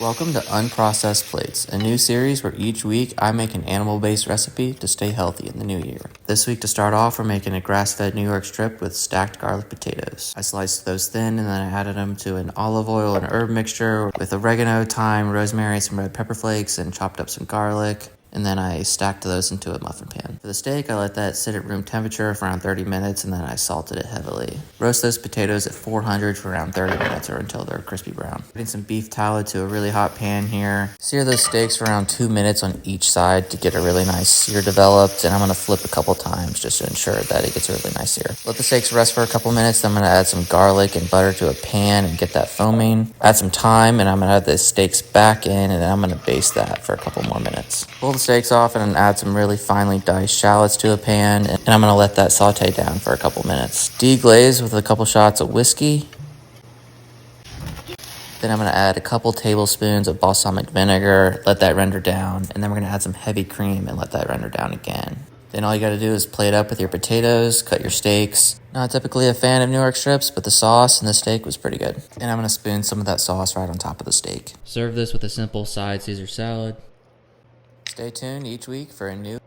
Welcome to Unprocessed Plates, a new series where each week I make an animal-based recipe to stay healthy in the new year. This week to start off, we're making a grass-fed New York strip with stacked garlic potatoes. I sliced those thin and then I added them to an olive oil and herb mixture with oregano, thyme, rosemary, some red pepper flakes, and chopped up some garlic. And then I stacked those into a muffin pan. For the steak, I let that sit at room temperature for around 30 minutes and then I salted it heavily. Roast those potatoes at 400 for around 30 minutes or until they're crispy brown. Putting some beef tallow to a really hot pan here. Sear those steaks for around 2 minutes on each side to get a really nice sear developed, and I'm gonna flip a couple times just to ensure that it gets a really nice sear. Let the steaks rest for a couple minutes, then I'm gonna add some garlic and butter to a pan and get that foaming. Add some thyme and I'm gonna add the steaks back in and then I'm gonna baste that for a couple more minutes. Pull the steaks off and add some really finely diced shallots to a pan, and I'm gonna let that saute down for a couple minutes. Deglaze with a couple shots of whiskey. Then I'm gonna add a couple tablespoons of balsamic vinegar, let that render down, and then we're gonna add some heavy cream and let that render down again. Then all you gotta do is plate up with your potatoes, cut your steaks. Not typically a fan of New York strips, but the sauce and the steak was pretty good. And I'm gonna spoon some of that sauce right on top of the steak. Serve this with a simple side Caesar salad. Stay tuned each week for a new